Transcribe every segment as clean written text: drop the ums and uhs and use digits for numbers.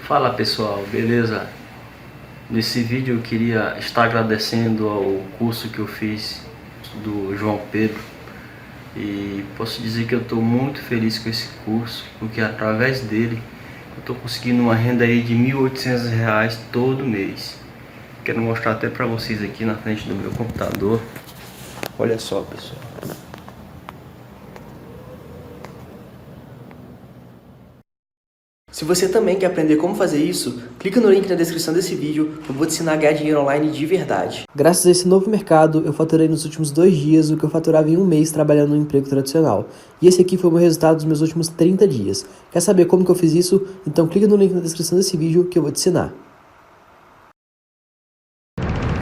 Fala pessoal, beleza? Nesse vídeo eu queria estar agradecendo ao curso que eu fiz do João Pedro e posso dizer que eu estou muito feliz com esse curso, porque através dele eu estou conseguindo uma renda aí de R$ 1.800 todo mês. Quero mostrar até para vocês aqui na frente do meu computador. Olha só pessoal. Se você também quer aprender como fazer isso, clica no link na descrição desse vídeo, eu vou te ensinar a ganhar dinheiro online de verdade. Graças a esse novo mercado, eu faturei nos últimos 2 dias o que eu faturava em um mês trabalhando no emprego tradicional. E esse aqui foi o meu resultado dos meus últimos 30 dias. Quer saber como que eu fiz isso? Então clica no link na descrição desse vídeo que eu vou te ensinar.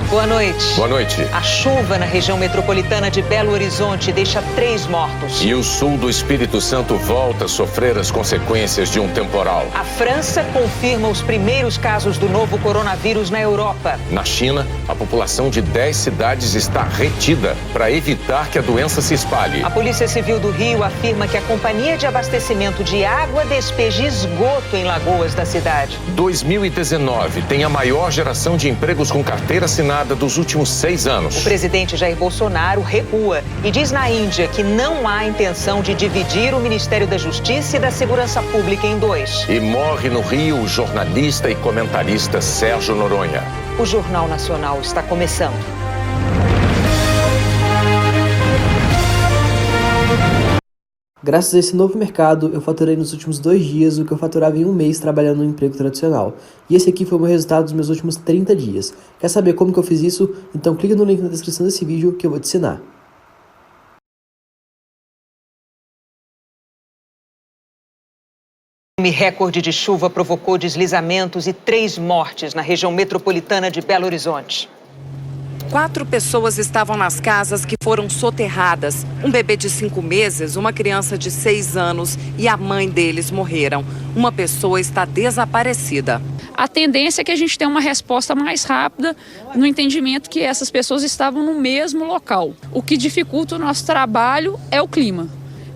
Boa noite. Boa noite. A chuva na região metropolitana de Belo Horizonte deixa 3 mortos. E o sul do Espírito Santo volta a sofrer as consequências de um temporal. A França confirma os primeiros casos do novo coronavírus na Europa. Na China, a população de 10 cidades está retida para evitar que a doença se espalhe. A Polícia Civil do Rio afirma que a companhia de abastecimento de água despeja esgoto em lagoas da cidade. 2019 tem a maior geração de empregos com carteira assinada dos últimos 6 anos. O presidente Jair Bolsonaro recua e diz na Índia que não há intenção de dividir o Ministério da Justiça e da Segurança Pública em 2. E morre no Rio o jornalista e comentarista Sérgio Noronha. O Jornal Nacional está começando. Graças a esse novo mercado, eu faturei nos últimos 2 dias o que eu faturava em um mês trabalhando no emprego tradicional. E esse aqui foi o meu resultado dos meus últimos 30 dias. Quer saber como que eu fiz isso? Então clica no link na descrição desse vídeo que eu vou te ensinar. O recorde de chuva provocou deslizamentos e 3 mortes na região metropolitana de Belo Horizonte. 4 pessoas estavam nas casas que foram soterradas. Um bebê de 5 meses, uma criança de 6 anos e a mãe deles morreram. Uma pessoa está desaparecida. A tendência é que a gente tenha uma resposta mais rápida no entendimento que essas pessoas estavam no mesmo local. O que dificulta o nosso trabalho é o clima.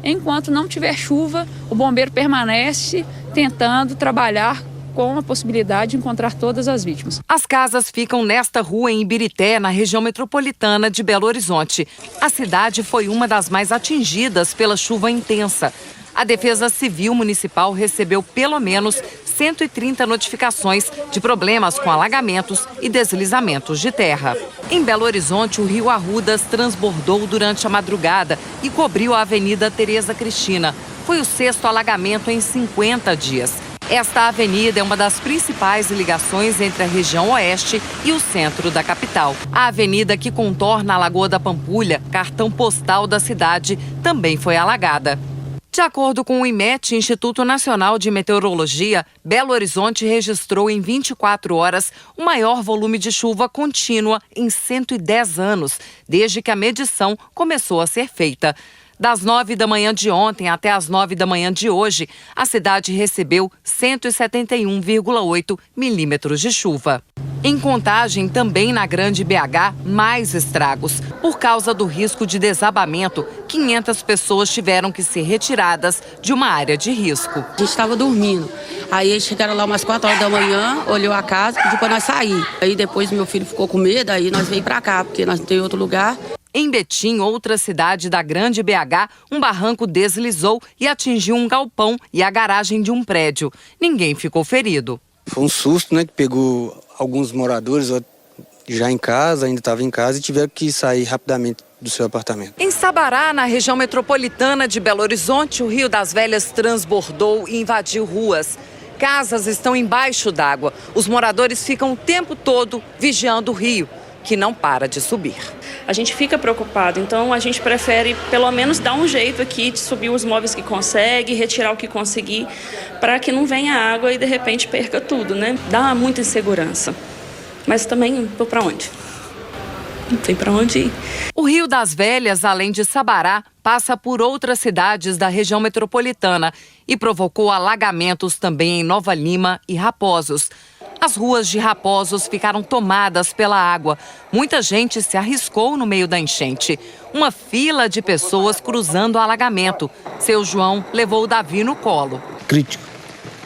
Enquanto não tiver chuva, o bombeiro permanece tentando trabalhar com a possibilidade de encontrar todas as vítimas. As casas ficam nesta rua em Ibirité, na região metropolitana de Belo Horizonte. A cidade foi uma das mais atingidas pela chuva intensa. A Defesa Civil Municipal recebeu pelo menos 130 notificações de problemas com alagamentos e deslizamentos de terra. Em Belo Horizonte, o rio Arrudas transbordou durante a madrugada e cobriu a Avenida Tereza Cristina. Foi o 6º alagamento em 50 dias. Esta avenida é uma das principais ligações entre a região oeste e o centro da capital. A avenida que contorna a Lagoa da Pampulha, cartão postal da cidade, também foi alagada. De acordo com o IMET, Instituto Nacional de Meteorologia, Belo Horizonte registrou em 24 horas o maior volume de chuva contínua em 110 anos, desde que a medição começou a ser feita. Das 9 da manhã de ontem até as 9 da manhã de hoje, a cidade recebeu 171,8 milímetros de chuva. Em Contagem, também na Grande BH, mais estragos. Por causa do risco de desabamento, 500 pessoas tiveram que ser retiradas de uma área de risco. A gente estava dormindo. Aí eles chegaram lá umas 4 horas da manhã, olhou a casa e pediu para nós sair. Aí depois meu filho ficou com medo, aí nós veio para cá, porque nós não tem outro lugar. Em Betim, outra cidade da Grande BH, um barranco deslizou e atingiu um galpão e a garagem de um prédio. Ninguém ficou ferido. Foi um susto, né, que pegou alguns moradores já em casa, ainda estavam em casa e tiveram que sair rapidamente do seu apartamento. Em Sabará, na região metropolitana de Belo Horizonte, o Rio das Velhas transbordou e invadiu ruas. Casas estão embaixo d'água. Os moradores ficam o tempo todo vigiando o rio, que não para de subir. A gente fica preocupado, então a gente prefere pelo menos dar um jeito aqui de subir os móveis que consegue, retirar o que conseguir, para que não venha água e de repente perca tudo, né? Dá muita insegurança, mas também vou para onde? Não tem para onde ir. O Rio das Velhas, além de Sabará, passa por outras cidades da região metropolitana e provocou alagamentos também em Nova Lima e Raposos. As ruas de Raposos ficaram tomadas pela água. Muita gente se arriscou no meio da enchente. Uma fila de pessoas cruzando o alagamento. Seu João levou o Davi no colo. Crítico.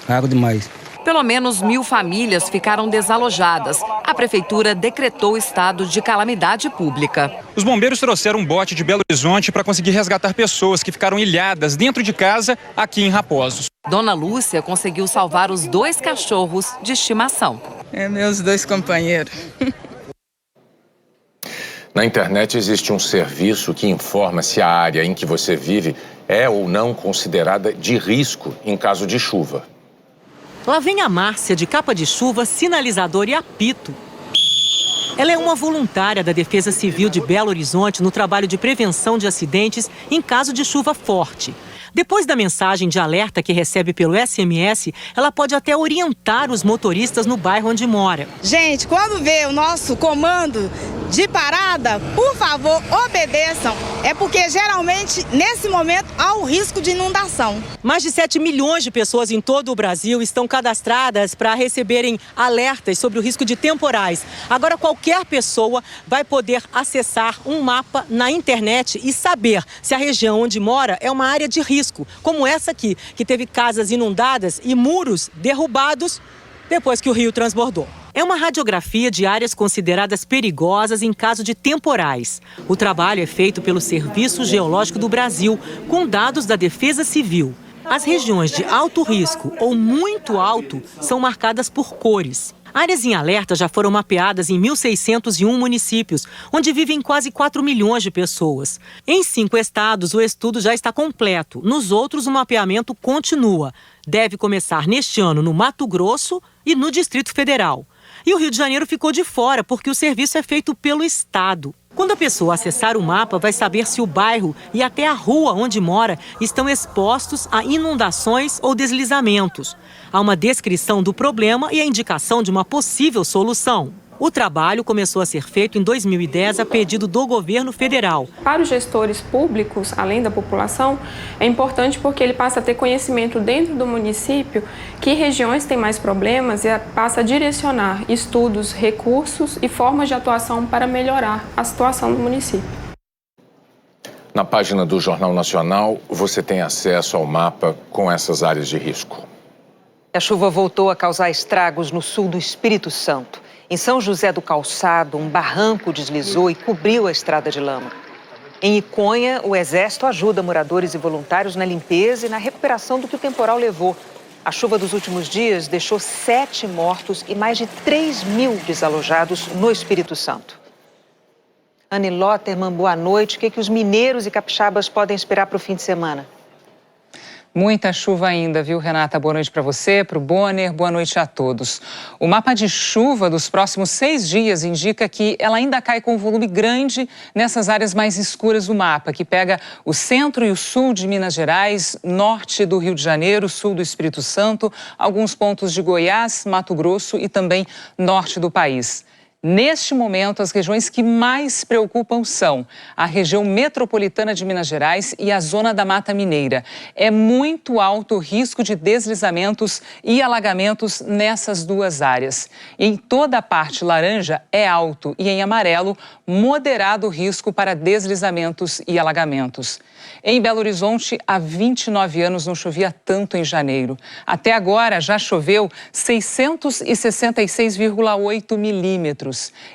Água demais. Pelo menos 1.000 famílias ficaram desalojadas. A prefeitura decretou estado de calamidade pública. Os bombeiros trouxeram um bote de Belo Horizonte para conseguir resgatar pessoas que ficaram ilhadas dentro de casa aqui em Raposos. Dona Lúcia conseguiu salvar os 2 cachorros de estimação. Meus 2 companheiros. Na internet existe um serviço que informa se a área em que você vive é ou não considerada de risco em caso de chuva. Lá vem a Márcia, de capa de chuva, sinalizador e apito. Ela é uma voluntária da Defesa Civil de Belo Horizonte no trabalho de prevenção de acidentes em caso de chuva forte. Depois da mensagem de alerta que recebe pelo SMS, ela pode até orientar os motoristas no bairro onde mora. Gente, quando vê o nosso comando de parada, por favor, obedeçam. É porque geralmente, nesse momento, há o risco de inundação. Mais de 7 milhões de pessoas em todo o Brasil estão cadastradas para receberem alertas sobre o risco de temporais. Agora, qualquer pessoa vai poder acessar um mapa na internet e saber se a região onde mora é uma área de risco, como essa aqui, que teve casas inundadas e muros derrubados depois que o rio transbordou. É uma radiografia de áreas consideradas perigosas em caso de temporais. O trabalho é feito pelo Serviço Geológico do Brasil, com dados da Defesa Civil. As regiões de alto risco ou muito alto são marcadas por cores. Áreas em alerta já foram mapeadas em 1.601 municípios, onde vivem quase 4 milhões de pessoas. Em 5 estados, o estudo já está completo. Nos outros, o mapeamento continua. Deve começar neste ano no Mato Grosso e no Distrito Federal. E o Rio de Janeiro ficou de fora, porque o serviço é feito pelo Estado. Quando a pessoa acessar o mapa, vai saber se o bairro e até a rua onde mora estão expostos a inundações ou deslizamentos. Há uma descrição do problema e a indicação de uma possível solução. O trabalho começou a ser feito em 2010 a pedido do governo federal. Para os gestores públicos, além da população, é importante porque ele passa a ter conhecimento dentro do município que regiões têm mais problemas e passa a direcionar estudos, recursos e formas de atuação para melhorar a situação do município. Na página do Jornal Nacional, você tem acesso ao mapa com essas áreas de risco. A chuva voltou a causar estragos no sul do Espírito Santo. Em São José do Calçado, um barranco deslizou e cobriu a estrada de lama. Em Iconha, o Exército ajuda moradores e voluntários na limpeza e na recuperação do que o temporal levou. A chuva dos últimos dias deixou 7 mortos e mais de 3.000 desalojados no Espírito Santo. Anne Lotterman, boa noite. O que os mineiros e capixabas podem esperar para o fim de semana? Muita chuva ainda, viu, Renata? Boa noite para você, para o Bonner, boa noite a todos. O mapa de chuva dos próximos 6 dias indica que ela ainda cai com um volume grande nessas áreas mais escuras do mapa, que pega o centro e o sul de Minas Gerais, norte do Rio de Janeiro, sul do Espírito Santo, alguns pontos de Goiás, Mato Grosso e também norte do país. Neste momento, as regiões que mais preocupam são a região metropolitana de Minas Gerais e a zona da Mata Mineira. É muito alto o risco de deslizamentos e alagamentos nessas duas áreas. Em toda a parte laranja é alto e em amarelo, moderado o risco para deslizamentos e alagamentos. Em Belo Horizonte, há 29 anos não chovia tanto em janeiro. Até agora já choveu 666,8 milímetros.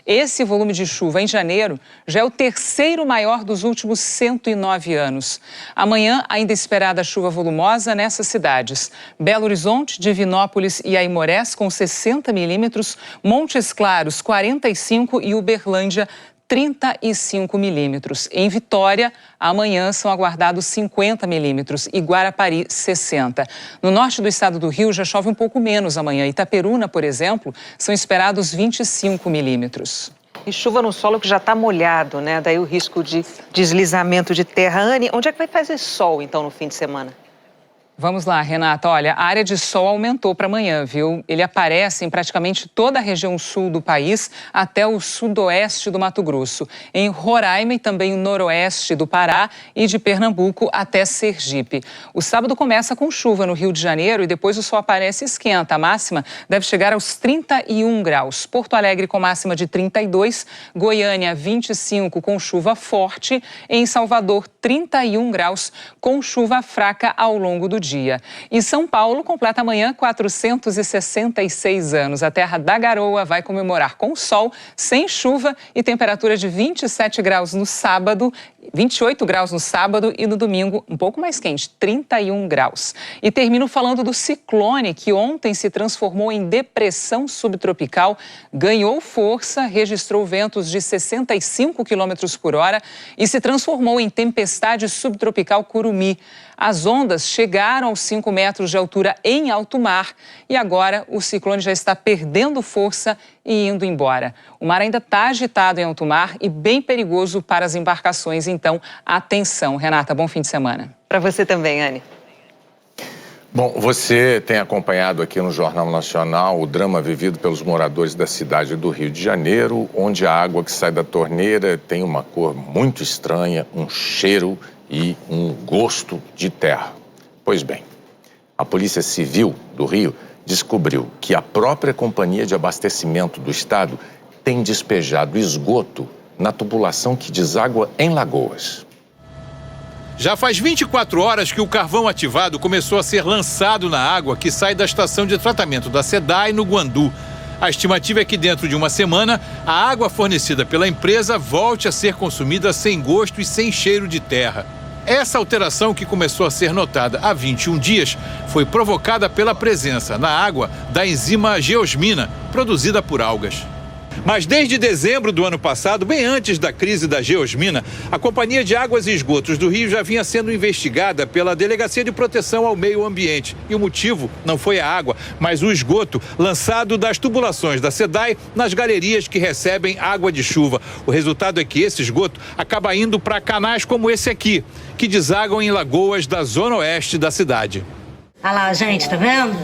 Esse volume de chuva em janeiro já é o terceiro maior dos últimos 109 anos. Amanhã, ainda esperada chuva volumosa nessas cidades: Belo Horizonte, Divinópolis e Aimorés com 60 milímetros, Montes Claros 45 e Uberlândia 35 milímetros. Em Vitória, amanhã são aguardados 50 milímetros e Guarapari 60. No norte do estado do Rio já chove um pouco menos amanhã. Itaperuna, por exemplo, são esperados 25 milímetros. E chuva no solo que já está molhado, né? Daí o risco de deslizamento de terra. Anne, onde é que vai fazer sol, então, no fim de semana? Vamos lá, Renata. Olha, a área de sol aumentou para amanhã, viu? Ele aparece em praticamente toda a região sul do país até o sudoeste do Mato Grosso. Em Roraima e também o noroeste do Pará e de Pernambuco até Sergipe. O sábado começa com chuva no Rio de Janeiro e depois o sol aparece e esquenta. A máxima deve chegar aos 31 graus. Porto Alegre com máxima de 32, Goiânia 25 com chuva forte. Em Salvador 31 graus com chuva fraca ao longo do dia. dia. E São Paulo completa amanhã 466 anos. A terra da garoa vai comemorar com sol, sem chuva e temperatura de 27 graus no sábado, 28 graus no sábado e no domingo um pouco mais quente, 31 graus. E termino falando do ciclone que ontem se transformou em depressão subtropical, ganhou força, registrou ventos de 65 km por hora e se transformou em tempestade subtropical Curumi. As ondas chegaram aos 5 metros de altura em alto mar e agora o ciclone já está perdendo força e indo embora. O mar ainda está agitado em alto mar e bem perigoso para as embarcações, então atenção. Renata, bom fim de semana. Para você também, Anne. Bom, você tem acompanhado aqui no Jornal Nacional o drama vivido pelos moradores da cidade do Rio de Janeiro, onde a água que sai da torneira tem uma cor muito estranha, um cheiro e um gosto de terra. Pois bem, a Polícia Civil do Rio descobriu que a própria Companhia de Abastecimento do Estado tem despejado esgoto na tubulação que deságua em Lagoas. Já faz 24 horas que o carvão ativado começou a ser lançado na água que sai da estação de tratamento da SEDAI no Guandu. A estimativa é que dentro de uma semana, a água fornecida pela empresa volte a ser consumida sem gosto e sem cheiro de terra. Essa alteração, que começou a ser notada há 21 dias, foi provocada pela presença na água da enzima geosmina, produzida por algas. Mas desde dezembro do ano passado, bem antes da crise da geosmina, a Companhia de Águas e Esgotos do Rio já vinha sendo investigada pela Delegacia de Proteção ao Meio Ambiente. E o motivo não foi a água, mas o esgoto lançado das tubulações da SEDAI nas galerias que recebem água de chuva. O resultado é que esse esgoto acaba indo para canais como esse aqui, que desagam em lagoas da zona oeste da cidade. Olha lá, gente, tá vendo?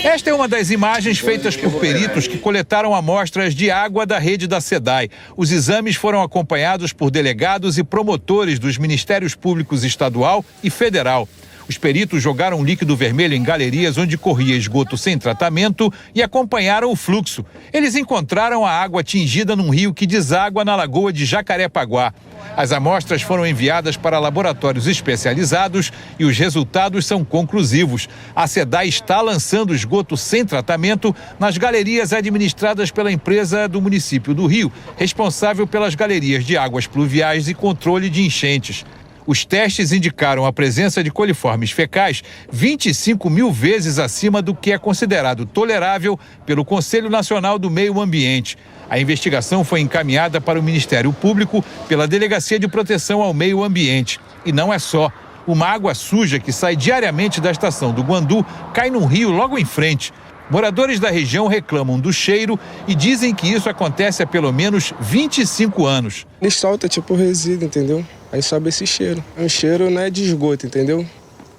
Esta é uma das imagens feitas por peritos que coletaram amostras de água da rede da SEDAI. Os exames foram acompanhados por delegados e promotores dos Ministérios Públicos Estadual e Federal. Os peritos jogaram líquido vermelho em galerias onde corria esgoto sem tratamento e acompanharam o fluxo. Eles encontraram a água atingida num rio que deságua na lagoa de Jacarepaguá. As amostras foram enviadas para laboratórios especializados e os resultados são conclusivos. A SEDAI está lançando esgoto sem tratamento nas galerias administradas pela empresa do município do Rio, responsável pelas galerias de águas pluviais e controle de enchentes. Os testes indicaram a presença de coliformes fecais 25 mil vezes acima do que é considerado tolerável pelo Conselho Nacional do Meio Ambiente. A investigação foi encaminhada para o Ministério Público pela Delegacia de Proteção ao Meio Ambiente. E não é só. Uma água suja que sai diariamente da estação do Guandu cai num rio logo em frente. Moradores da região reclamam do cheiro e dizem que isso acontece há pelo menos 25 anos. Ele solta tipo resíduo, entendeu? Aí sobe esse cheiro. É um cheiro não é de esgoto, entendeu?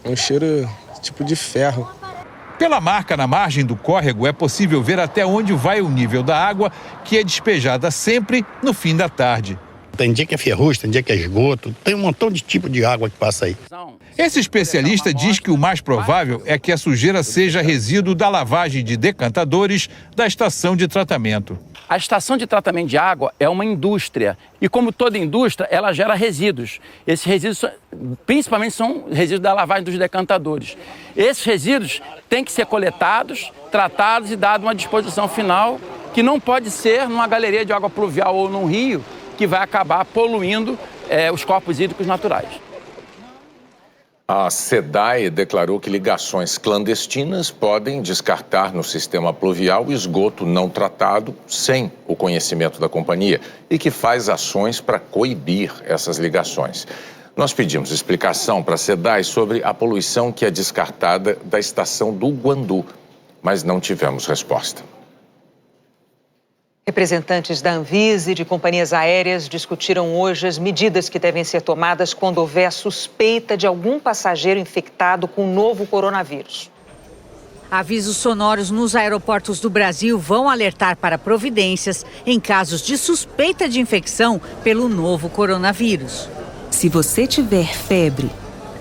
É um cheiro tipo de ferro. Pela marca na margem do córrego é possível ver até onde vai o nível da água, que é despejada sempre no fim da tarde. Tem dia que é ferrugem, tem dia que é esgoto, tem um montão de tipo de água que passa aí. Esse especialista diz que o mais provável é que a sujeira seja resíduo da lavagem de decantadores da estação de tratamento. A estação de tratamento de água é uma indústria e, como toda indústria, ela gera resíduos. Esses resíduos, principalmente, são resíduos da lavagem dos decantadores. Esses resíduos têm que ser coletados, tratados e dados uma disposição final, que não pode ser numa galeria de água pluvial ou num rio, que vai acabar poluindo os corpos hídricos naturais. A SEDAI declarou que ligações clandestinas podem descartar no sistema pluvial esgoto não tratado sem o conhecimento da companhia e que faz ações para coibir essas ligações. Nós pedimos explicação para a SEDAI sobre a poluição que é descartada da estação do Guandu, mas não tivemos resposta. Representantes da Anvisa e de companhias aéreas discutiram hoje as medidas que devem ser tomadas quando houver suspeita de algum passageiro infectado com o novo coronavírus. Avisos sonoros nos aeroportos do Brasil vão alertar para providências em casos de suspeita de infecção pelo novo coronavírus. Se você tiver febre,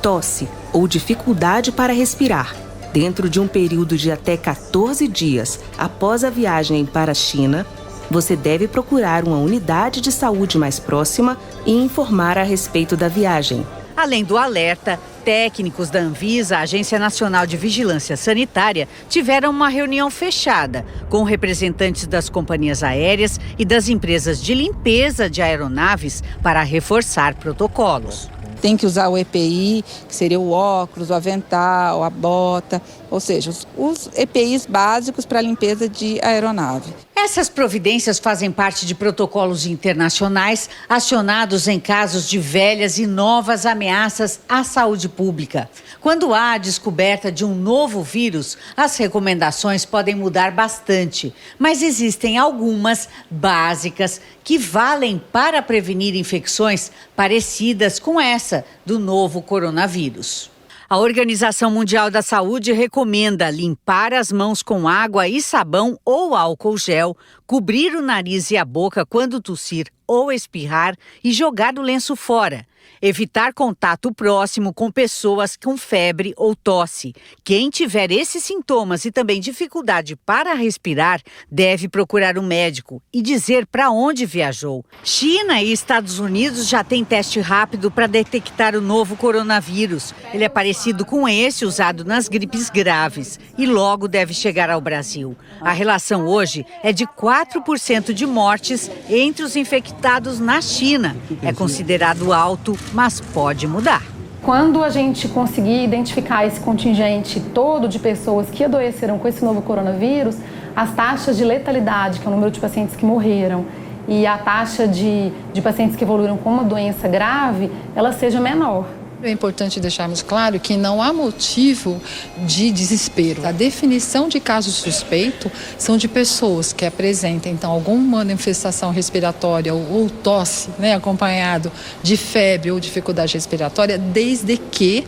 tosse ou dificuldade para respirar, dentro de um período de até 14 dias após a viagem para a China, você deve procurar uma unidade de saúde mais próxima e informar a respeito da viagem. Além do alerta, técnicos da Anvisa, a Agência Nacional de Vigilância Sanitária, tiveram uma reunião fechada com representantes das companhias aéreas e das empresas de limpeza de aeronaves para reforçar protocolos. Tem que usar o EPI, que seria o óculos, o avental, a bota, ou seja, os EPIs básicos para a limpeza de aeronave. Essas providências fazem parte de protocolos internacionais acionados em casos de velhas e novas ameaças à saúde pública. Quando há a descoberta de um novo vírus, as recomendações podem mudar bastante, mas existem algumas básicas que valem para prevenir infecções parecidas com essa do novo coronavírus. A Organização Mundial da Saúde recomenda limpar as mãos com água e sabão ou álcool gel, cobrir o nariz e a boca quando tossir ou espirrar e jogar o lenço fora. Evitar contato próximo com pessoas com febre ou tosse. Quem tiver esses sintomas e também dificuldade para respirar deve procurar um médico e dizer para onde viajou. China e Estados Unidos já têm teste rápido para detectar o novo coronavírus. Ele é parecido com esse usado nas gripes graves e logo deve chegar ao Brasil. A relação hoje é de 4% de mortes entre os infectados na China. É considerado alto, mas pode mudar. Quando a gente conseguir identificar esse contingente todo de pessoas que adoeceram com esse novo coronavírus, as taxas de letalidade, que é o número de pacientes que morreram, e a taxa de pacientes que evoluíram com uma doença grave, ela seja menor. É importante deixarmos claro que não há motivo de desespero. A definição de caso suspeito são de pessoas que apresentem então alguma manifestação respiratória ou tosse, acompanhado de febre ou dificuldade respiratória, desde que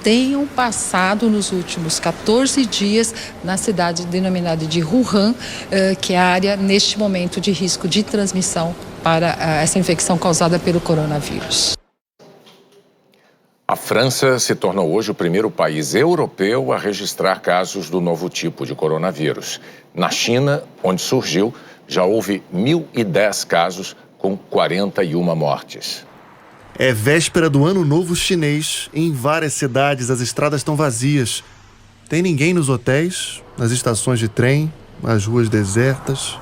tenham passado nos últimos 14 dias na cidade denominada de Wuhan, que é a área neste momento de risco de transmissão para essa infecção causada pelo coronavírus. A França se tornou hoje o primeiro país europeu a registrar casos do novo tipo de coronavírus. Na China, onde surgiu, já houve 1.010 casos, com 41 mortes. É véspera do Ano Novo Chinês. Em várias cidades, as estradas estão vazias. Tem ninguém nos hotéis, nas estações de trem, nas ruas desertas.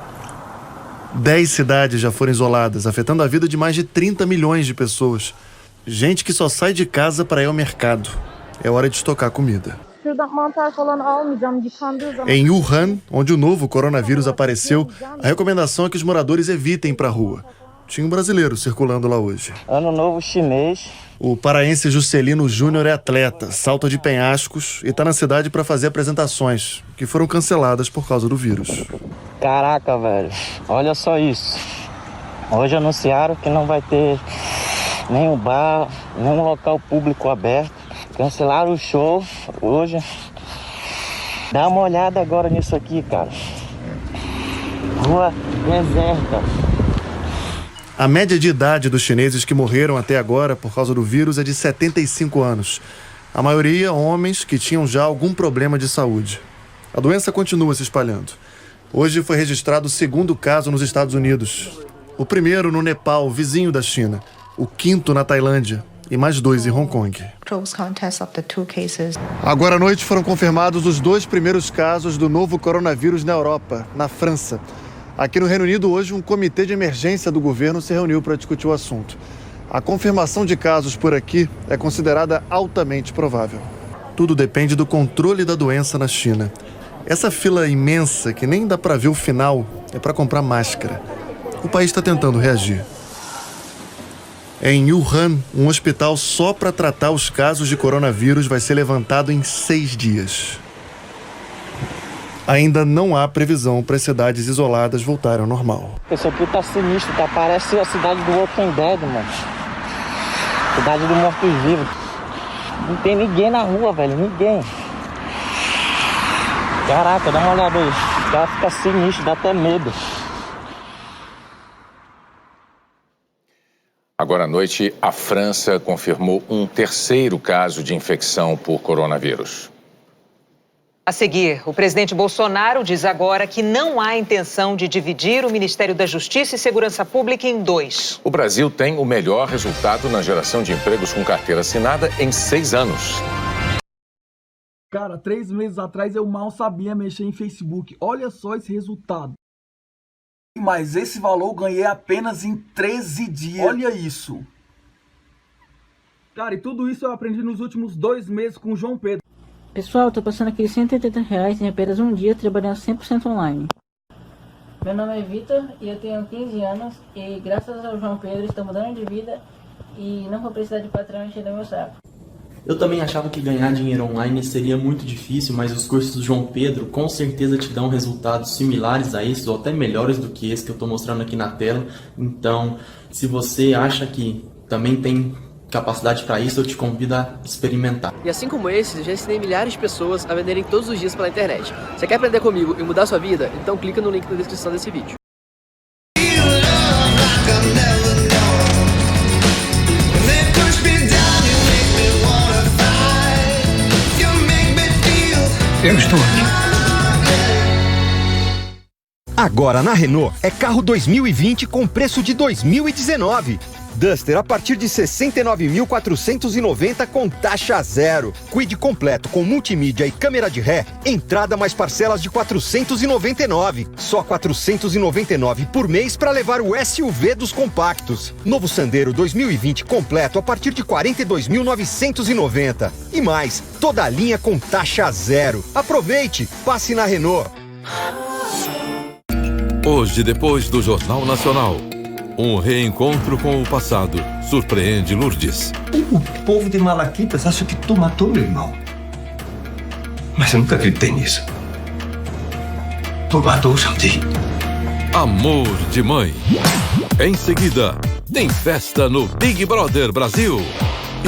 10 cidades já foram isoladas, afetando a vida de mais de 30 milhões de pessoas. Gente que só sai de casa para ir ao mercado. É hora de estocar comida. Em Wuhan, onde o novo coronavírus apareceu, a recomendação é que os moradores evitem ir para a rua. Tinha um brasileiro circulando lá hoje. Ano Novo Chinês. O paraense Juscelino Júnior é atleta, salta de penhascos e está na cidade para fazer apresentações, que foram canceladas por causa do vírus. Caraca, velho. Olha só isso. Hoje anunciaram que não vai ter nenhum bar, nenhum local público aberto. Cancelaram o show hoje. Dá uma olhada agora nisso aqui, cara. Rua deserta. A média de idade dos chineses que morreram até agora por causa do vírus é de 75 anos. A maioria, homens que tinham já algum problema de saúde. A doença continua se espalhando. Hoje foi registrado o segundo caso nos Estados Unidos. O primeiro no Nepal, vizinho da China. O quinto na Tailândia e mais 2 em Hong Kong. Agora à noite foram confirmados os 2 primeiros casos do novo coronavírus na Europa, na França. Aqui no Reino Unido, hoje, um comitê de emergência do governo se reuniu para discutir o assunto. A confirmação de casos por aqui é considerada altamente provável. Tudo depende do controle da doença na China. Essa fila imensa, que nem dá para ver o final, é para comprar máscara. O país está tentando reagir. Em Wuhan, um hospital só para tratar os casos de coronavírus vai ser levantado em 6 dias. Ainda não há previsão para as cidades isoladas voltarem ao normal. Isso aqui tá sinistro, tá? Parece a cidade do Walking Dead, mano. Cidade do mortos-vivos. Não tem ninguém na rua, velho, ninguém. Caraca, dá uma olhada aí. O cara fica sinistro, dá até medo. Agora à noite, a França confirmou um terceiro caso de infecção por coronavírus. A seguir, o presidente Bolsonaro diz agora que não há intenção de dividir o Ministério da Justiça e Segurança Pública em dois. O Brasil tem o melhor resultado na geração de empregos com carteira assinada em 6 anos. Cara, 3 meses atrás eu mal sabia mexer em Facebook. Olha só esse resultado. Mas esse valor eu ganhei apenas em 13 dias. Olha isso. Cara, e tudo isso eu aprendi nos últimos 2 meses com o João Pedro. Pessoal, tô passando aqui R$180 em apenas um dia trabalhando 100% online. Meu nome é Vitor e eu tenho 15 anos e graças ao João Pedro estou mudando de vida e não vou precisar de patrão encher meu saco. Eu também achava que ganhar dinheiro online seria muito difícil, mas os cursos do João Pedro com certeza te dão resultados similares a esses ou até melhores do que esse que eu estou mostrando aqui na tela. Então, se você acha que também tem capacidade para isso, eu te convido a experimentar. E assim como esses, eu já ensinei milhares de pessoas a venderem todos os dias pela internet. Você quer aprender comigo e mudar sua vida? Então clica no link na descrição desse vídeo. Eu estou aqui. Agora na Renault é carro 2020 com preço de 2019. Duster a partir de 69.490 com taxa zero. Kwid completo com multimídia e câmera de ré, entrada mais parcelas de 499. Só 499 por mês para levar o SUV dos compactos. Novo Sandero 2020 completo a partir de 42.990. E mais, toda a linha com taxa zero. Aproveite, passe na Renault. Hoje, depois do Jornal Nacional, um reencontro com o passado surpreende Lourdes. O povo de Malaquitas acha que tu matou meu irmão. Mas eu nunca acreditei nisso. Tu matou o Xandi. Amor de mãe. Em seguida, tem festa no Big Brother Brasil.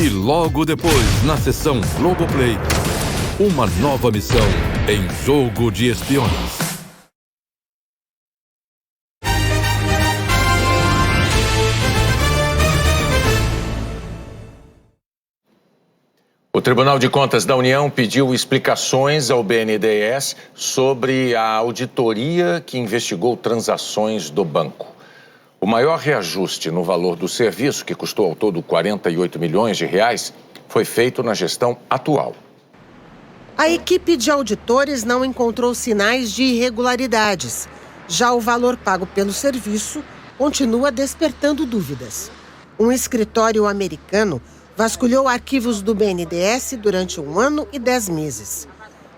E logo depois, na sessão Globoplay, uma nova missão em Jogo de Espiões. O Tribunal de Contas da União pediu explicações ao BNDES sobre a auditoria que investigou transações do banco. O maior reajuste no valor do serviço, que custou ao todo 48 milhões de reais, foi feito na gestão atual. A equipe de auditores não encontrou sinais de irregularidades. Já o valor pago pelo serviço continua despertando dúvidas. Um escritório americano vasculhou arquivos do BNDES durante 1 ano e 10 meses.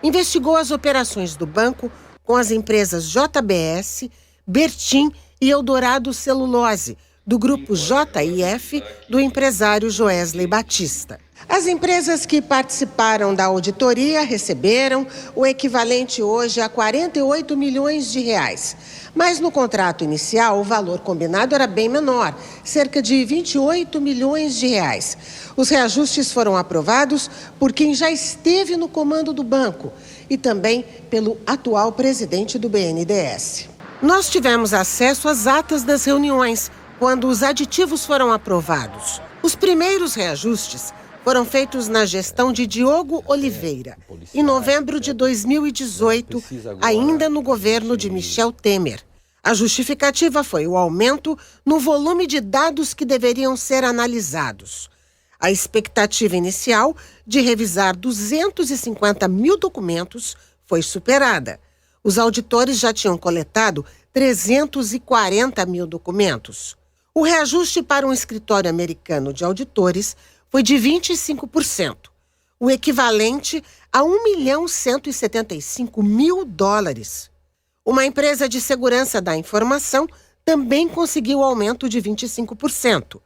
Investigou as operações do banco com as empresas JBS, Bertin e Eldorado Celulose, do grupo JIF do empresário Joesley Batista. As empresas que participaram da auditoria receberam o equivalente hoje a 48 milhões de reais. Mas no contrato inicial, o valor combinado era bem menor, cerca de 28 milhões de reais. Os reajustes foram aprovados por quem já esteve no comando do banco e também pelo atual presidente do BNDES. Nós tivemos acesso às atas das reuniões, quando os aditivos foram aprovados. Os primeiros reajustes foram feitos na gestão de Diogo Oliveira, em novembro de 2018, ainda no governo de Michel Temer. A justificativa foi o aumento no volume de dados que deveriam ser analisados. A expectativa inicial de revisar 250 mil documentos foi superada. Os auditores já tinham coletado 340 mil documentos. O reajuste para um escritório americano de auditores foi de 25%, o equivalente a $1.175.000. Uma empresa de segurança da informação também conseguiu aumento de 25%.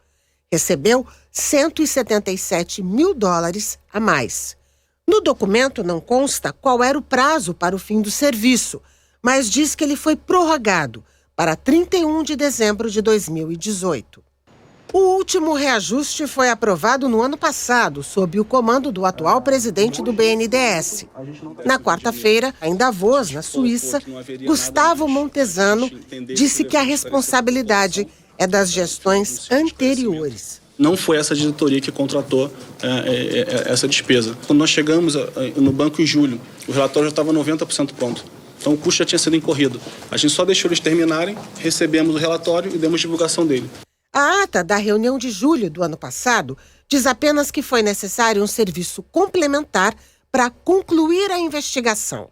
Recebeu $177 mil a mais. No documento não consta qual era o prazo para o fim do serviço, mas diz que ele foi prorrogado para 31 de dezembro de 2018. O último reajuste foi aprovado no ano passado, sob o comando do atual presidente do BNDES. Na quarta-feira, em Davos, na Suíça, Gustavo Montesano disse que a responsabilidade é das gestões anteriores. Não foi essa diretoria que contratou essa despesa. Quando nós chegamos no banco em julho, o relatório já estava 90% pronto. Então o custo já tinha sido incorrido. A gente só deixou eles terminarem, recebemos o relatório e demos divulgação dele. A ata da reunião de julho do ano passado diz apenas que foi necessário um serviço complementar para concluir a investigação.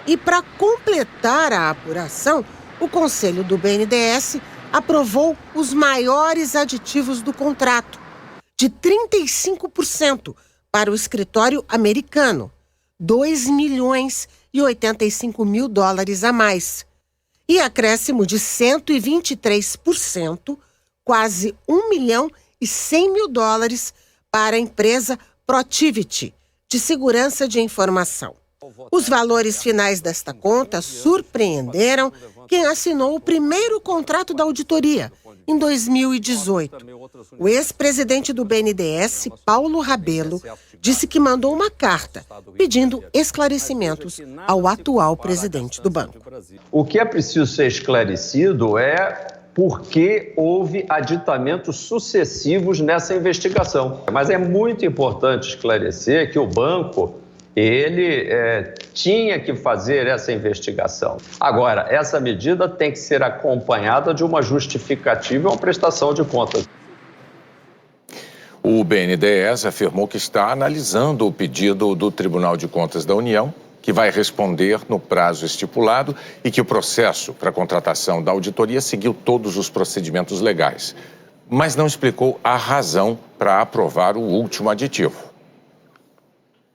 E para completar a apuração, o Conselho do BNDES aprovou os maiores aditivos do contrato, de 35% para o escritório americano, 2.085 mil dólares a mais, e acréscimo de 123%, quase 1.100 mil dólares para a empresa Protiviti, de segurança de informação. Os valores finais desta conta surpreenderam quem assinou o primeiro contrato da auditoria, em 2018. O ex-presidente do BNDES, Paulo Rabelo, disse que mandou uma carta pedindo esclarecimentos ao atual presidente do banco. O que é preciso ser esclarecido é por que houve aditamentos sucessivos nessa investigação. Mas é muito importante esclarecer que o banco ele tinha que fazer essa investigação. Agora, essa medida tem que ser acompanhada de uma justificativa e uma prestação de contas. O BNDES afirmou que está analisando o pedido do Tribunal de Contas da União, que vai responder no prazo estipulado e que o processo para a contratação da auditoria seguiu todos os procedimentos legais, mas não explicou a razão para aprovar o último aditivo.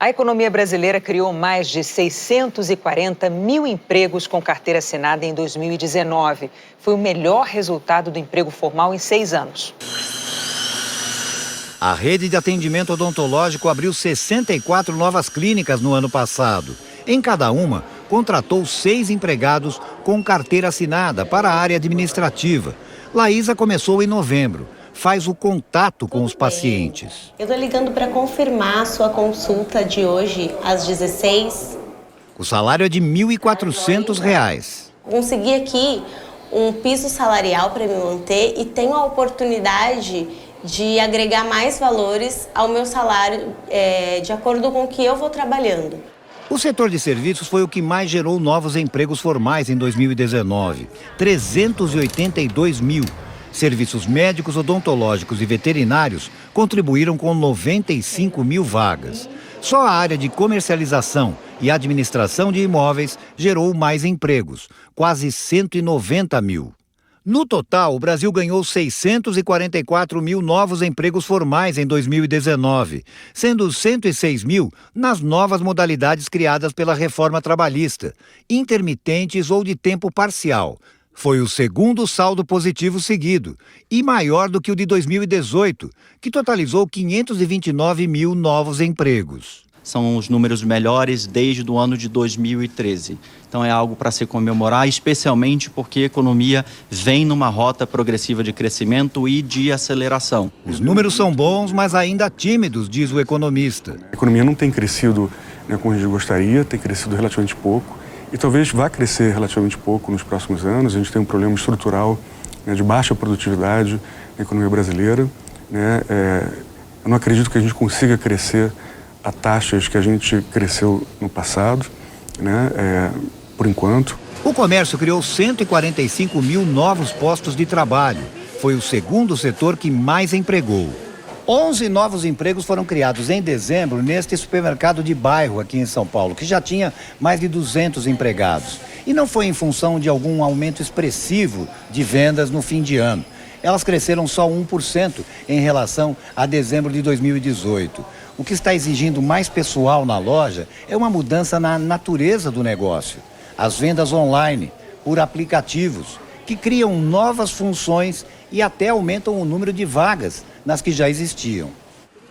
A economia brasileira criou mais de 640 mil empregos com carteira assinada em 2019. Foi o melhor resultado do emprego formal em 6 anos. A rede de atendimento odontológico abriu 64 novas clínicas no ano passado. Em cada uma, contratou 6 empregados com carteira assinada para a área administrativa. Laísa começou em novembro. Faz o contato com os pacientes. Eu estou ligando para confirmar a sua consulta de hoje, às 16. O salário é de R$ 1.400. Consegui aqui um piso salarial para me manter e tenho a oportunidade de agregar mais valores ao meu salário de acordo com o que eu vou trabalhando. O setor de serviços foi o que mais gerou novos empregos formais em 2019, 382 mil. Serviços médicos, odontológicos e veterinários contribuíram com 95 mil vagas. Só a área de comercialização e administração de imóveis gerou mais empregos, quase 190 mil. No total, o Brasil ganhou 644 mil novos empregos formais em 2019, sendo 106 mil nas novas modalidades criadas pela reforma trabalhista, intermitentes ou de tempo parcial. Foi o segundo saldo positivo seguido e maior do que o de 2018, que totalizou 529 mil novos empregos. São os números melhores desde o ano de 2013. Então é algo para se comemorar, especialmente porque a economia vem numa rota progressiva de crescimento e de aceleração. Os números são bons, mas ainda tímidos, diz o economista. A economia não tem crescido como a gente gostaria, tem crescido relativamente pouco. E talvez vá crescer relativamente pouco nos próximos anos. A gente tem um problema estrutural de baixa produtividade na economia brasileira. Eu não acredito que a gente consiga crescer a taxas que a gente cresceu no passado, por enquanto. O comércio criou 145 mil novos postos de trabalho. Foi o segundo setor que mais empregou. 11 novos empregos foram criados em dezembro neste supermercado de bairro aqui em São Paulo, que já tinha mais de 200 empregados. E não foi em função de algum aumento expressivo de vendas no fim de ano. Elas cresceram só 1% em relação a dezembro de 2018. O que está exigindo mais pessoal na loja é uma mudança na natureza do negócio. As vendas online, por aplicativos, que criam novas funções e até aumentam o número de vagas nas que já existiam.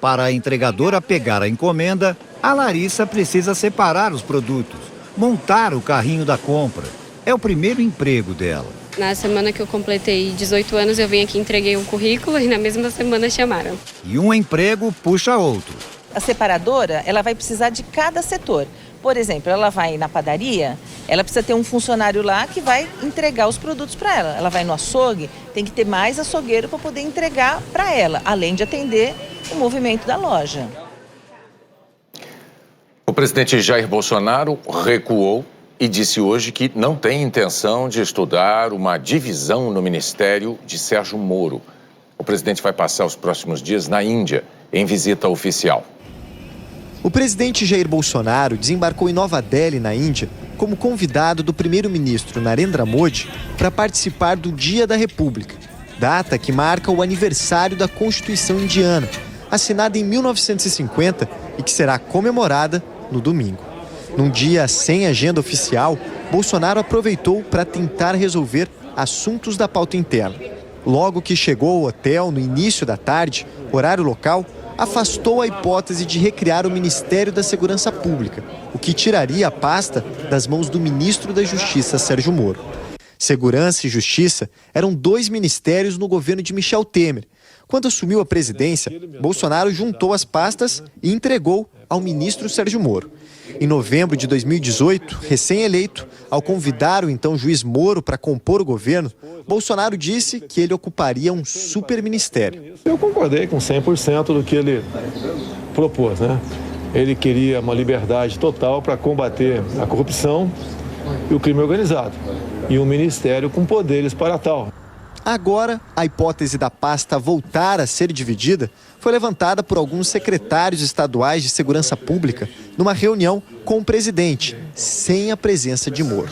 Para a entregadora pegar a encomenda, a Larissa precisa separar os produtos, montar o carrinho da compra. É o primeiro emprego dela. Na semana que eu completei 18 anos, eu vim aqui, entreguei um currículo e na mesma semana chamaram. E um emprego puxa outro. A separadora, ela vai precisar de cada setor. Por exemplo, ela vai na padaria Ela precisa ter um funcionário lá que vai entregar os produtos para ela. Ela vai no açougue, tem que ter mais açougueiro para poder entregar para ela, além de atender o movimento da loja. O presidente Jair Bolsonaro recuou e disse hoje que não tem intenção de estudar uma divisão no ministério de Sérgio Moro. O presidente vai passar os próximos dias na Índia, em visita oficial. O presidente Jair Bolsonaro desembarcou em Nova Delhi, na Índia, como convidado do primeiro-ministro Narendra Modi para participar do Dia da República, data que marca o aniversário da Constituição indiana, assinada em 1950 e que será comemorada no domingo. Num dia sem agenda oficial, Bolsonaro aproveitou para tentar resolver assuntos da pauta interna. Logo que chegou ao hotel no início da tarde, horário local, afastou a hipótese de recriar o Ministério da Segurança Pública, o que tiraria a pasta das mãos do ministro da Justiça, Sérgio Moro. Segurança e Justiça eram 2 ministérios no governo de Michel Temer. Quando assumiu a presidência, Bolsonaro juntou as pastas e entregou ao ministro Sérgio Moro. Em novembro de 2018, recém-eleito, ao convidar o então juiz Moro para compor o governo, Bolsonaro disse que ele ocuparia um superministério. Eu concordei com 100% do que ele propôs, né? Ele queria uma liberdade total para combater a corrupção e o crime organizado, e um ministério com poderes para tal. Agora, a hipótese da pasta voltar a ser dividida foi levantada por alguns secretários estaduais de segurança pública numa reunião com o presidente, sem a presença de Moro.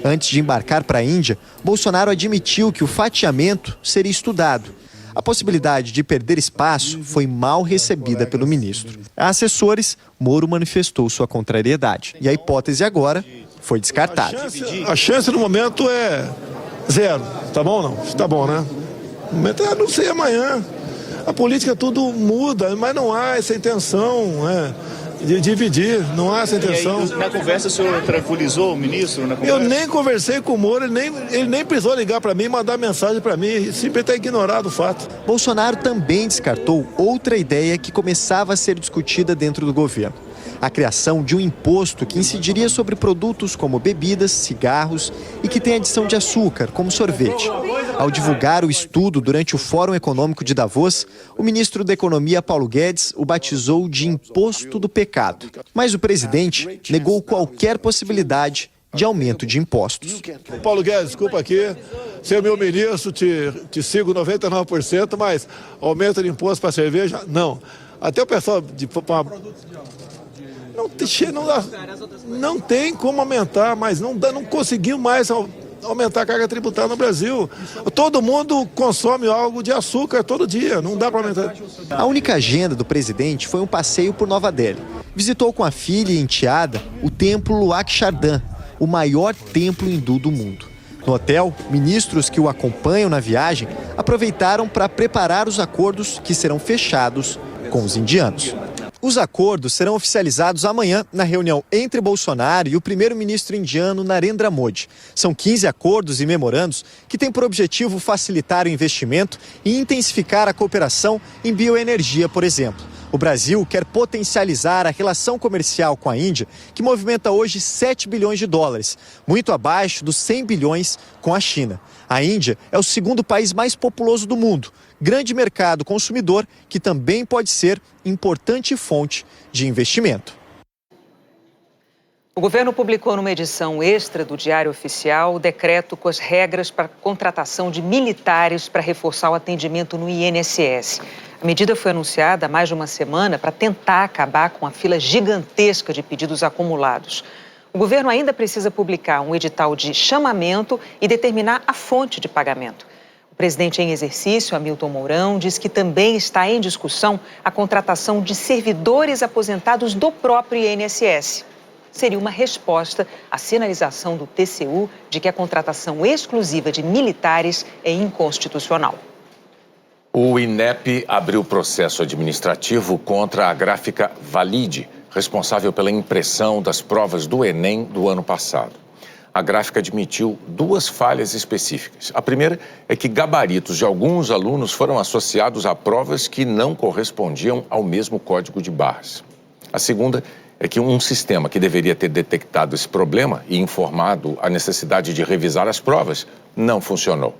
Antes de embarcar para a Índia, Bolsonaro admitiu que o fatiamento seria estudado. A possibilidade de perder espaço foi mal recebida pelo ministro. A assessores, Moro manifestou sua contrariedade e a hipótese agora foi descartada. A chance no momento é 0. Tá bom ou não? Tá bom, né? No momento não sei amanhã. A política tudo muda, mas não há essa intenção de dividir, não há essa intenção. E aí, na conversa o senhor tranquilizou o ministro? Eu nem conversei com o Moro, ele nem precisou ligar para mim, mandar mensagem para mim, simplesmente está ignorado o fato. Bolsonaro também descartou outra ideia que começava a ser discutida dentro do governo: a criação de um imposto que incidiria sobre produtos como bebidas, cigarros e que tem adição de açúcar, como sorvete. Ao divulgar o estudo durante o Fórum Econômico de Davos, o ministro da Economia, Paulo Guedes, o batizou de imposto do pecado. Mas o presidente negou qualquer possibilidade de aumento de impostos. Paulo Guedes, desculpa aqui, ser meu ministro, te sigo 99%, mas aumento de imposto para cerveja, não. Até o pessoal não tem como aumentar, mas não conseguiu mais aumentar a carga tributária no Brasil. Todo mundo consome algo de açúcar todo dia, não dá para aumentar. A única agenda do presidente foi um passeio por Nova Delhi. Visitou com a filha e enteada o templo Luak Chardhan, o maior templo hindu do mundo. No hotel, ministros que o acompanham na viagem aproveitaram para preparar os acordos que serão fechados com os indianos. Os acordos serão oficializados amanhã na reunião entre Bolsonaro e o primeiro-ministro indiano Narendra Modi. São 15 acordos e memorandos que têm por objetivo facilitar o investimento e intensificar a cooperação em bioenergia, por exemplo. O Brasil quer potencializar a relação comercial com a Índia, que movimenta hoje 7 bilhões de dólares, muito abaixo dos 100 bilhões com a China. A Índia é o segundo país mais populoso do mundo, grande mercado consumidor que também pode ser importante fonte de investimento. O governo publicou numa edição extra do Diário Oficial o decreto com as regras para a contratação de militares para reforçar o atendimento no INSS. A medida foi anunciada há mais de uma semana para tentar acabar com a fila gigantesca de pedidos acumulados. O governo ainda precisa publicar um edital de chamamento e determinar a fonte de pagamento. O presidente em exercício, Hamilton Mourão, diz que também está em discussão a contratação de servidores aposentados do próprio INSS. Seria uma resposta à sinalização do TCU de que a contratação exclusiva de militares é inconstitucional. O INEP abriu processo administrativo contra a gráfica Valide, responsável pela impressão das provas do Enem do ano passado. A gráfica admitiu 2 falhas específicas. A primeira é que gabaritos de alguns alunos foram associados a provas que não correspondiam ao mesmo código de barras. A segunda é que um sistema que deveria ter detectado esse problema e informado a necessidade de revisar as provas não funcionou.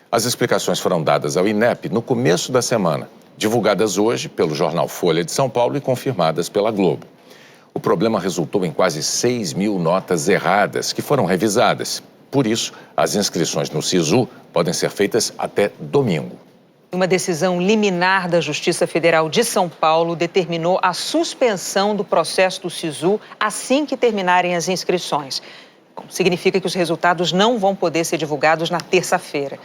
As explicações foram dadas ao INEP no começo da semana, divulgadas hoje pelo jornal Folha de São Paulo e confirmadas pela Globo. O problema resultou em quase 6 mil notas erradas que foram revisadas. Por isso, as inscrições no SISU podem ser feitas até domingo. Uma decisão liminar da Justiça Federal de São Paulo determinou a suspensão do processo do SISU assim que terminarem as inscrições. Bom, significa que os resultados não vão poder ser divulgados na terça-feira.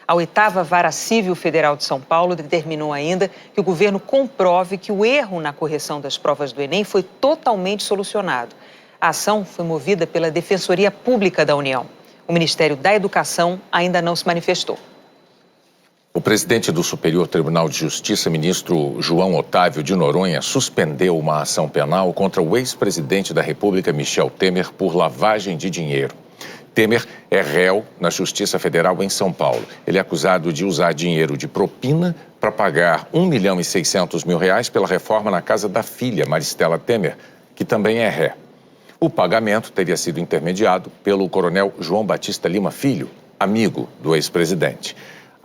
A 8ª Vara Civil Federal de São Paulo determinou ainda que o governo comprove que o erro na correção das provas do Enem foi totalmente solucionado. A ação foi movida pela Defensoria Pública da União. O Ministério da Educação ainda não se manifestou. O presidente do Superior Tribunal de Justiça, ministro João Otávio de Noronha, suspendeu uma ação penal contra o ex-presidente da República, Michel Temer, por lavagem de dinheiro. Temer é réu na Justiça Federal em São Paulo. Ele é acusado de usar dinheiro de propina para pagar R$1.600.000 pela reforma na casa da filha, Maristela Temer, que também é ré. O pagamento teria sido intermediado pelo coronel João Batista Lima Filho, amigo do ex-presidente.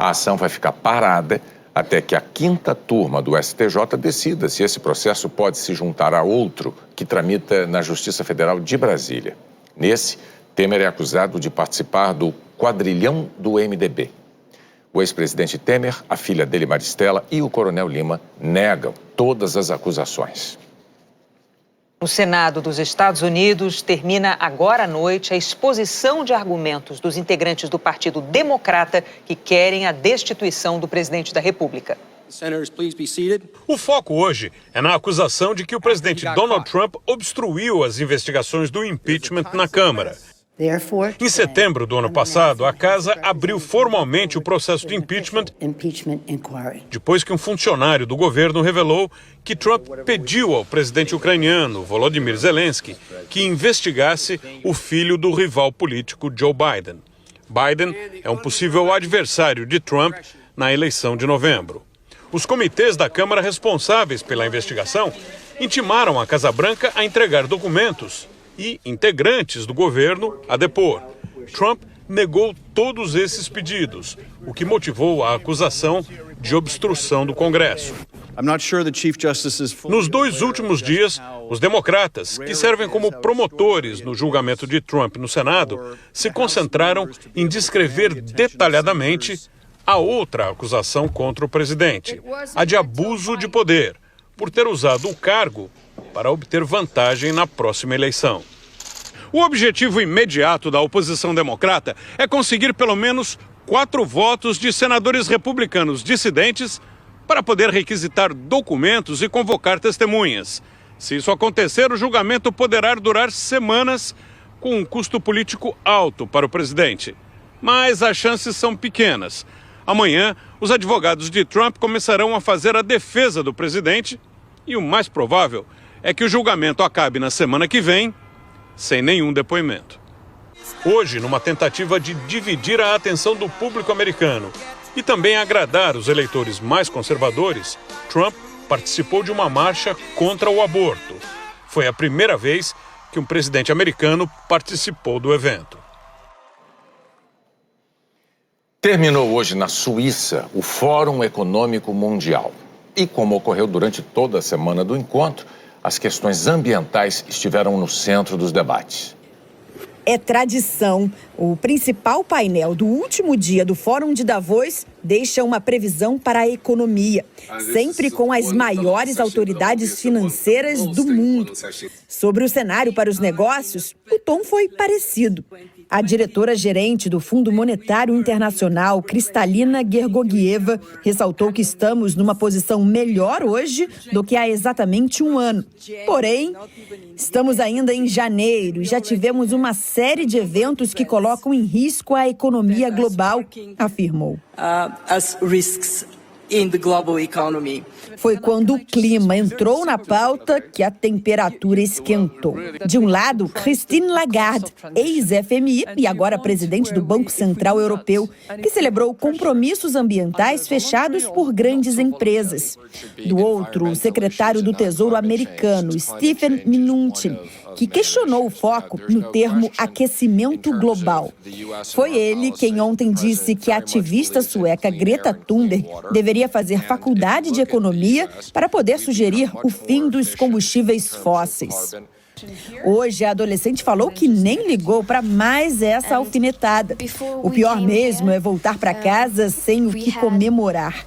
A ação vai ficar parada até que a 5ª turma do STJ decida se esse processo pode se juntar a outro que tramita na Justiça Federal de Brasília. Nesse, Temer é acusado de participar do quadrilhão do MDB. O ex-presidente Temer, a filha dele, Maristela, e o coronel Lima negam todas as acusações. No Senado dos Estados Unidos, termina agora à noite a exposição de argumentos dos integrantes do Partido Democrata que querem a destituição do presidente da República. O foco hoje é na acusação de que o presidente Donald Trump obstruiu as investigações do impeachment na Câmara. Em setembro do ano passado, a Casa abriu formalmente o processo de impeachment depois que um funcionário do governo revelou que Trump pediu ao presidente ucraniano, Volodymyr Zelensky, que investigasse o filho do rival político Joe Biden. Biden é um possível adversário de Trump na eleição de novembro. Os comitês da Câmara responsáveis pela investigação intimaram a Casa Branca a entregar documentos e integrantes do governo a depor. Trump negou todos esses pedidos, o que motivou a acusação de obstrução do Congresso. Nos 2 últimos dias, os democratas, que servem como promotores no julgamento de Trump no Senado, se concentraram em descrever detalhadamente a outra acusação contra o presidente, a de abuso de poder, por ter usado o cargo para obter vantagem na próxima eleição. O objetivo imediato da oposição democrata é conseguir pelo menos 4 votos de senadores republicanos dissidentes para poder requisitar documentos e convocar testemunhas. Se isso acontecer, o julgamento poderá durar semanas, com um custo político alto para o presidente. Mas as chances são pequenas. Amanhã, os advogados de Trump começarão a fazer a defesa do presidente e o mais provável é que o julgamento acabe na semana que vem, sem nenhum depoimento. Hoje, numa tentativa de dividir a atenção do público americano e também agradar os eleitores mais conservadores, Trump participou de uma marcha contra o aborto. Foi a primeira vez que um presidente americano participou do evento. Terminou hoje na Suíça o Fórum Econômico Mundial. E como ocorreu durante toda a semana do encontro, as questões ambientais estiveram no centro dos debates. É tradição. O principal painel do último dia do Fórum de Davos deixa uma previsão para a economia, sempre com as maiores autoridades financeiras do mundo. Sobre o cenário para os negócios, o tom foi parecido. A diretora-gerente do Fundo Monetário Internacional, Kristalina Georgieva, ressaltou que estamos numa posição melhor hoje do que há exatamente um ano. Porém, estamos ainda em janeiro e já tivemos uma série de eventos que colocam em risco a economia global, afirmou. in the global economy. Foi quando o clima entrou na pauta que a temperatura esquentou. De um lado, Christine Lagarde, ex-FMI e agora presidente do Banco Central Europeu, que celebrou compromissos ambientais fechados por grandes empresas. Do outro, o secretário do Tesouro americano, Stephen Mnuchin, que questionou o foco no termo aquecimento global. Foi ele quem ontem disse que a ativista sueca Greta Thunberg deveria fazer faculdade de economia para poder sugerir o fim dos combustíveis fósseis. Hoje, a adolescente falou que nem ligou para mais essa alfinetada. O pior mesmo é voltar para casa sem o que comemorar.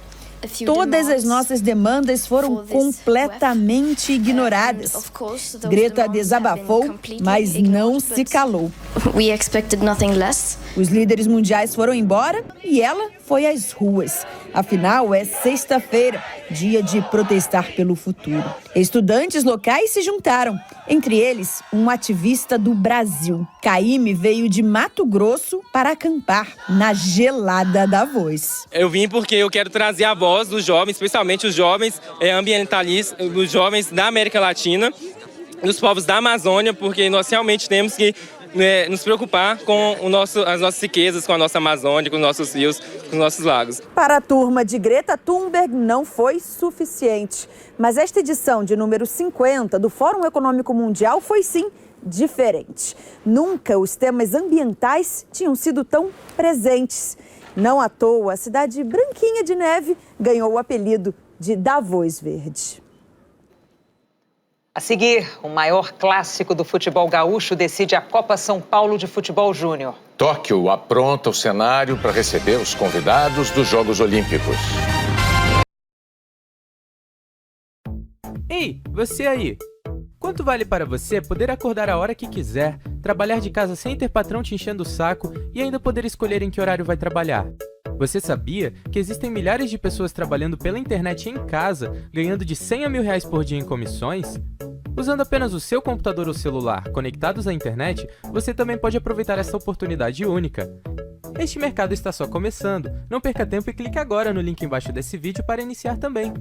Todas as nossas demandas foram completamente ignoradas. Greta desabafou, mas não se calou. Os líderes mundiais foram embora e ela foi às ruas. Afinal, é sexta-feira, dia de protestar pelo futuro. Estudantes locais se juntaram. Entre eles, um ativista do Brasil. Caíme veio de Mato Grosso para acampar na gelada Davos. Eu vim porque eu quero trazer a voz dos jovens, especialmente os jovens ambientalistas, os jovens da América Latina, dos povos da Amazônia, porque nós realmente temos que nos preocupar com as nossas riquezas, com a nossa Amazônia, com os nossos rios, com os nossos lagos. Para a turma de Greta Thunberg não foi suficiente. Mas esta edição de número 50 do Fórum Econômico Mundial foi sim diferente. Nunca os temas ambientais tinham sido tão presentes. Não à toa, a cidade branquinha de neve ganhou o apelido de Davos Verde. A seguir, o maior clássico do futebol gaúcho decide a Copa São Paulo de Futebol Júnior. Tóquio apronta o cenário para receber os convidados dos Jogos Olímpicos. Ei, você aí! Quanto vale para você poder acordar a hora que quiser, trabalhar de casa sem ter patrão te enchendo o saco e ainda poder escolher em que horário vai trabalhar? Você sabia que existem milhares de pessoas trabalhando pela internet em casa, ganhando de 100 a R$1.000 por dia em comissões? Usando apenas o seu computador ou celular conectados à internet, você também pode aproveitar essa oportunidade única. Este mercado está só começando. Não perca tempo e clique agora no link embaixo desse vídeo para iniciar também.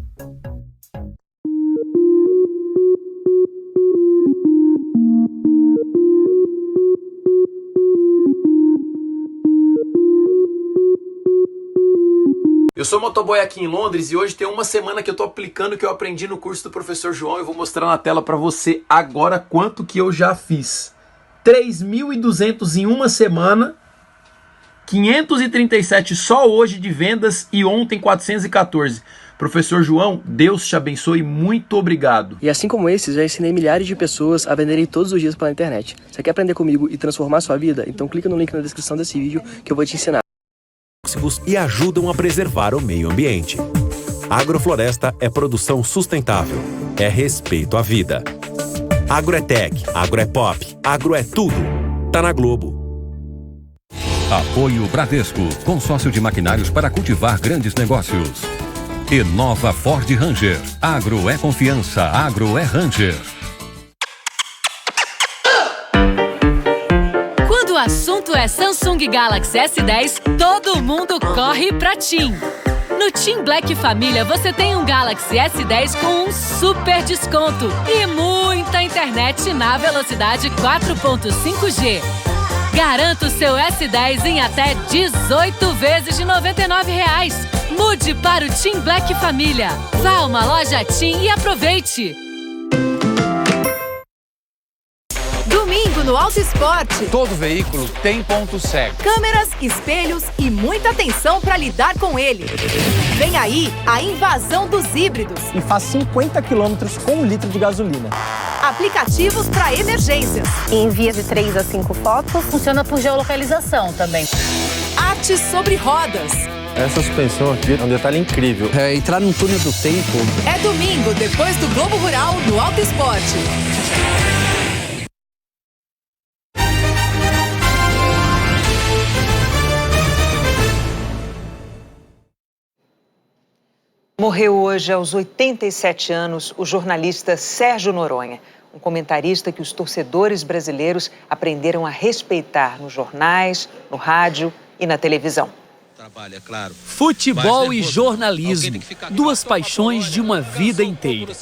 Eu sou motoboy aqui em Londres e hoje tem uma semana que eu tô aplicando o que eu aprendi no curso do professor João. Eu vou mostrar na tela para você agora quanto que eu já fiz. 3.200 em uma semana, 537 só hoje de vendas e ontem 414. Professor João, Deus te abençoe, muito obrigado. E assim como esses, já ensinei milhares de pessoas a venderem todos os dias pela internet. Você quer aprender comigo e transformar sua vida? Então clica no link na descrição desse vídeo que eu vou te ensinar. E ajudam a preservar o meio ambiente. Agrofloresta é produção sustentável, é respeito à vida. Agro é tech, agro é pop, agro é tudo. Tá na Globo. Apoio Bradesco, consórcio de maquinários para cultivar grandes negócios. E nova Ford Ranger. Agro é confiança, agro é Ranger. Quando o assunto é Samsung Galaxy S10, todo mundo corre pra TIM. No TIM Black Família, você tem um Galaxy S10 com um super desconto e muita internet na velocidade 4.5G. Garanta o seu S10 em até 18 vezes de R$ 99,00. Mude para o TIM Black Família. Vá a uma loja TIM e aproveite. Domingo no Auto Esporte. Todo veículo tem ponto cego. Câmeras, espelhos e muita atenção para lidar com ele. Vem aí a invasão dos híbridos. E faz 50 quilômetros com 1 litro de gasolina. Aplicativos para emergências. E envia de 3 a 5 fotos. Funciona por geolocalização também. Arte sobre rodas. Essa suspensão aqui é um detalhe incrível. É entrar num túnel do tempo. É domingo, depois do Globo Rural, no Auto Esporte. Morreu hoje, aos 87 anos, o jornalista Sérgio Noronha, um comentarista que os torcedores brasileiros aprenderam a respeitar nos jornais, no rádio e na televisão. Futebol e jornalismo, duas paixões de uma vida inteira.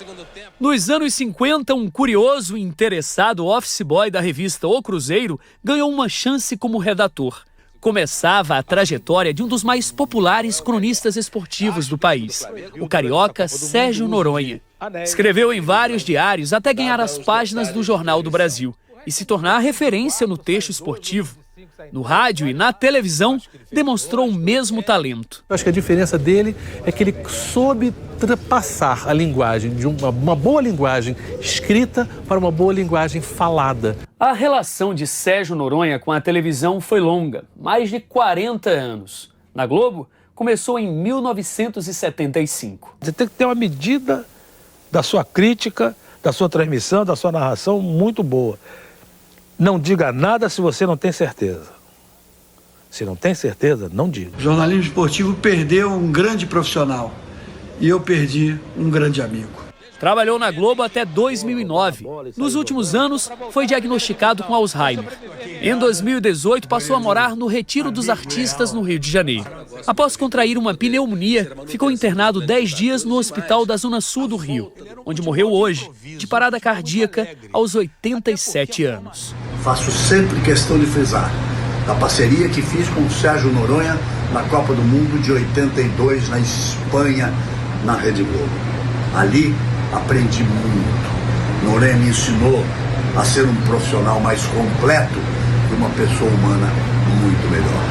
Nos anos 50, um curioso e interessado office boy da revista O Cruzeiro ganhou uma chance como redator. Começava a trajetória de um dos mais populares cronistas esportivos do país, o carioca Sérgio Noronha. Escreveu em vários diários até ganhar as páginas do Jornal do Brasil e se tornar referência no texto esportivo. No rádio e na televisão, demonstrou o mesmo talento. Eu acho que a diferença dele é que ele soube passar a linguagem de uma boa linguagem escrita para uma boa linguagem falada. A relação de Sérgio Noronha com a televisão foi longa, mais de 40 anos. Na Globo, começou em 1975. Você tem que ter uma medida da sua crítica, da sua transmissão, da sua narração muito boa. Não diga nada se você não tem certeza. Se não tem certeza, não diga. O jornalismo esportivo perdeu um grande profissional e eu perdi um grande amigo. Trabalhou na Globo até 2009. Nos últimos anos, foi diagnosticado com Alzheimer. Em 2018, passou a morar no Retiro dos Artistas, no Rio de Janeiro. Após contrair uma pneumonia, ficou internado 10 dias no hospital da Zona Sul do Rio, onde morreu hoje, de parada cardíaca, aos 87 anos. Faço sempre questão de frisar a parceria que fiz com o Sérgio Noronha na Copa do Mundo de 82, na Espanha, na Rede Globo. Ali, aprendi muito. Noronha me ensinou a ser um profissional mais completo e uma pessoa humana muito melhor.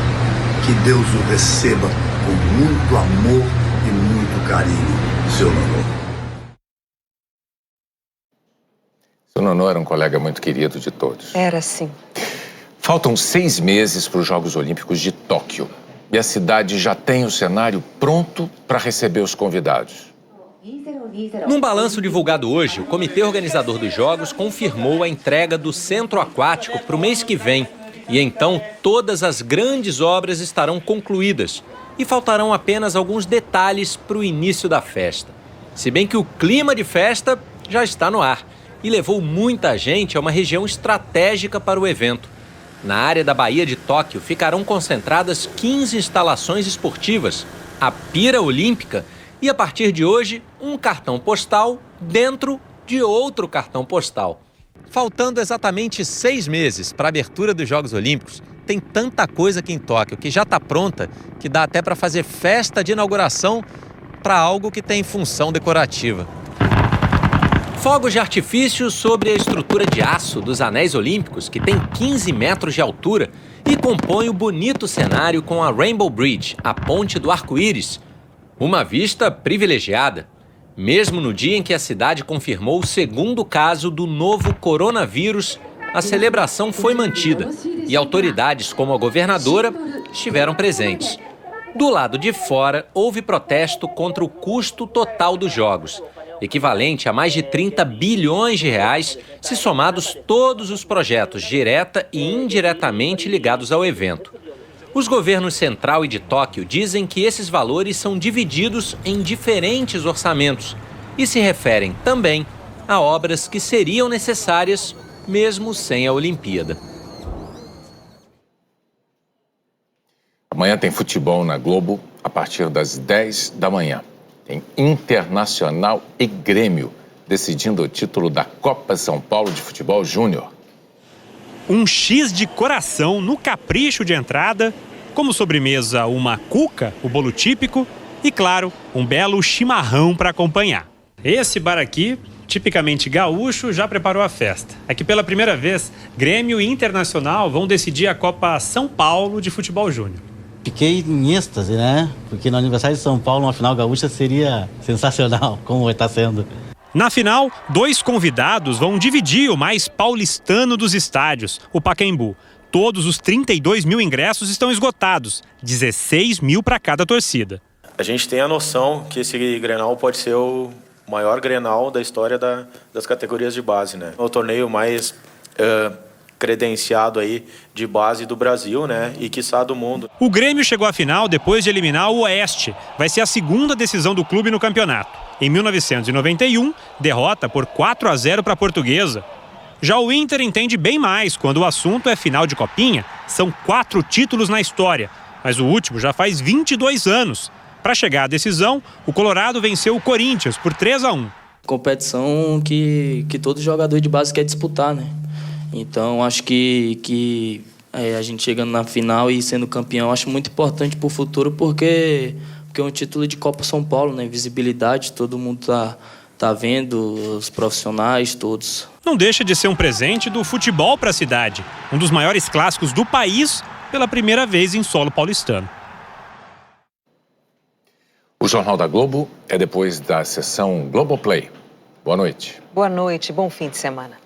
Que Deus o receba com muito amor e muito carinho, seu Nonô. Seu Nonô era um colega muito querido de todos. Era sim. Faltam 6 meses para os Jogos Olímpicos de Tóquio. E a cidade já tem o cenário pronto para receber os convidados. Num balanço divulgado hoje, o comitê organizador dos Jogos confirmou a entrega do centro aquático para o mês que vem. E então todas as grandes obras estarão concluídas e faltarão apenas alguns detalhes para o início da festa. Se bem que o clima de festa já está no ar e levou muita gente a uma região estratégica para o evento. Na área da Baía de Tóquio ficarão concentradas 15 instalações esportivas, a pira olímpica e, a partir de hoje, um cartão postal dentro de outro cartão postal. Faltando exatamente 6 meses para a abertura dos Jogos Olímpicos, tem tanta coisa aqui em Tóquio que já está pronta que dá até para fazer festa de inauguração para algo que tem função decorativa. Fogos de artifício sobre a estrutura de aço dos Anéis Olímpicos, que tem 15 metros de altura e compõe o bonito cenário com a Rainbow Bridge, a ponte do arco-íris. Uma vista privilegiada, mesmo no dia em que a cidade confirmou o 2º caso do novo coronavírus, a celebração foi mantida e autoridades como a governadora estiveram presentes. Do lado de fora, houve protesto contra o custo total dos Jogos, equivalente a mais de 30 bilhões de reais, se somados todos os projetos direta e indiretamente ligados ao evento. Os governos central e de Tóquio dizem que esses valores são divididos em diferentes orçamentos e se referem também a obras que seriam necessárias mesmo sem a Olimpíada. Amanhã tem futebol na Globo a partir das 10 da manhã. Tem Internacional e Grêmio decidindo o título da Copa São Paulo de Futebol Júnior. Um X de coração no capricho de entrada, como sobremesa uma cuca, o bolo típico, e claro, um belo chimarrão para acompanhar. Esse bar aqui, tipicamente gaúcho, já preparou a festa. É que pela primeira vez, Grêmio e Internacional vão decidir a Copa São Paulo de Futebol Júnior. Fiquei em êxtase, né? Porque no aniversário de São Paulo, uma final gaúcha seria sensacional, como vai estar sendo. Na final, 2 convidados vão dividir o mais paulistano dos estádios, o Pacaembu. Todos os 32 mil ingressos estão esgotados, 16 mil para cada torcida. A gente tem a noção que esse Grenal pode ser o maior Grenal da história das categorias de base, né? O torneio mais credenciado aí de base do Brasil, né? E quiçá do mundo. O Grêmio chegou à final depois de eliminar o Oeste. Vai ser a 2ª decisão do clube no campeonato. Em 1991, derrota por 4-0 para a Portuguesa. Já o Inter entende bem mais quando o assunto é final de copinha. São 4 títulos na história. mas o último já faz 22 anos. Para chegar à decisão, o Colorado venceu o Corinthians por 3-1. Competição que todo jogador de base quer disputar, né? Então, acho que a gente chegando na final e sendo campeão, acho muito importante para o futuro, porque é um título de Copa São Paulo, né? Visibilidade, todo mundo tá vendo, os profissionais, todos. Não deixa de ser um presente do futebol para a cidade, um dos maiores clássicos do país pela primeira vez em solo paulistano. O Jornal da Globo é depois da sessão Globoplay. Boa noite. Boa noite, bom fim de semana.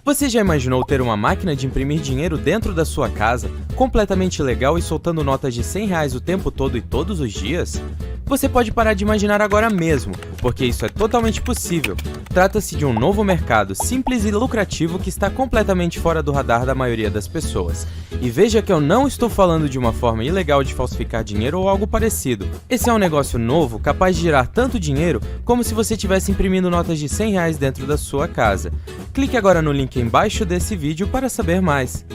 Você já imaginou ter uma máquina de imprimir dinheiro dentro da sua casa, completamente legal e soltando notas de R$100 o tempo todo e todos os dias? Você pode parar de imaginar agora mesmo, porque isso é totalmente possível. Trata-se de um novo mercado simples e lucrativo que está completamente fora do radar da maioria das pessoas. E veja que eu não estou falando de uma forma ilegal de falsificar dinheiro ou algo parecido. Esse é um negócio novo capaz de gerar tanto dinheiro como se você estivesse imprimindo notas de R$100 dentro da sua casa. Clique agora no link embaixo desse vídeo para saber mais.